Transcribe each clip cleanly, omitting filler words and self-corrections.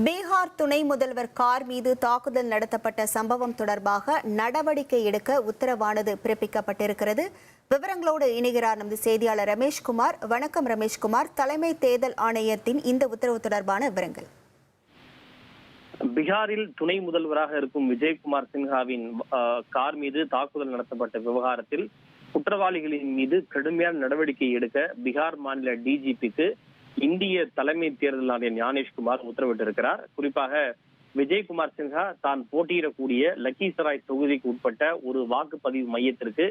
பீகார் துணை முதல்வர் கார் மீது தாக்குதல் நடத்தப்பட்ட சம்பவம் தொடர்பாக நடவடிக்கை எடுக்க உத்தரவானது பிறப்பிக்கப்பட்டிருக்கிறது. விவரங்களோடு இணைகிறார் நமது செய்தியாளர் ரமேஷ்குமார். வணக்கம் ரமேஷ்குமார். தலைமை தேர்தல் ஆணையத்தின் இந்த உத்தரவு தொடர்பான விவரங்கள். பீகாரில் துணை முதல்வராக இருக்கும் விஜயகுமார் சின்ஹாவின் கார் மீது தாக்குதல் நடத்தப்பட்ட விவகாரத்தில் குற்றவாளிகளின் மீது கடுமையான நடவடிக்கை எடுக்க பீகார் மாநில டிஜிபிக்கு இந்திய தலைமை தேர்தல் ஆணையர் ஞானேஷ்குமார் உத்தரவிட்டிருக்கிறார். குறிப்பாக விஜயகுமார் சின்ஹா தான் போட்டியிடக்கூடிய லக்கிசராய் தொகுதிக்கு உட்பட்ட ஒரு வாக்குப்பதிவு மையத்திற்கு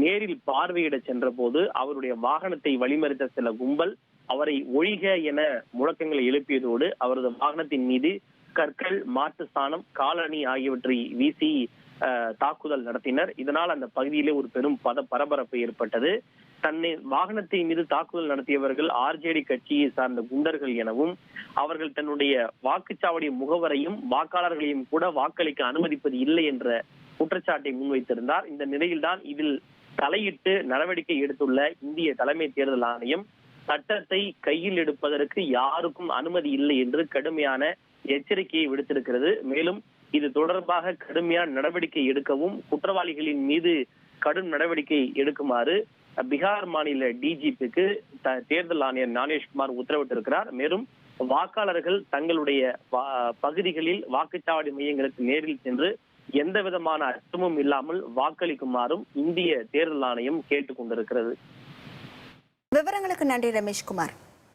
நேரில் பார்வையிட சென்ற போது அவருடைய வாகனத்தை வழிமறித்த சில கும்பல் அவரை ஒழிக என முழக்கங்களை எழுப்பியதோடு அவரது வாகனத்தின் மீது கற்கள், மாட்டு சாணம், காலணி ஆகியவற்றை வீசி தாக்குதல் நடத்தினர். இதனால் அந்த பகுதியிலே ஒரு பெரும் பரபரப்பு ஏற்பட்டது. தன்னை வாகனத்தை மீது தாக்குதல் நடத்தியவர்கள் ஆர்ஜேடி கட்சியை சார்ந்த குண்டர்கள் எனவும் அவர்கள் தன்னுடைய வாக்குச்சாவடி முகவரையும் வாக்காளர்களையும் கூட வாக்களிக்க அனுமதிப்பது இல்லை என்ற குற்றச்சாட்டை முன்வைத்திருந்தார். இந்த நிலையில்தான் இதில் தலையிட்டு நடவடிக்கை எடுத்துள்ள இந்திய தலைமை தேர்தல் ஆணையம் சட்டத்தை கையில் எடுப்பதற்கு யாருக்கும் அனுமதி இல்லை என்று கடுமையான எச்சரிக்கையை விடுத்திருக்கிறது. மேலும் இது தொடர்பாக கடுமையான நடவடிக்கை எடுக்கவும் குற்றவாளிகளின் மீது கடும் நடவடிக்கை எடுக்குமாறு பீகார் மாநில டிஜிபிக்கு தேர்தல் ஆணையர் ஞானேஷ்குமார் உத்தரவிட்டிருக்கிறார். மேலும் வாக்காளர்கள் தங்களுடைய பகுதிகளில் வாக்குச்சாவடி மையங்களுக்கு நேரில் சென்று எந்த விதமான அச்சமும் இல்லாமல் வாக்களிக்குமாறும் இந்திய தேர்தல் ஆணையம் கேட்டுக் கொண்டிருக்கிறது. விவரங்களுக்கு நன்றி ரமேஷ்குமார்.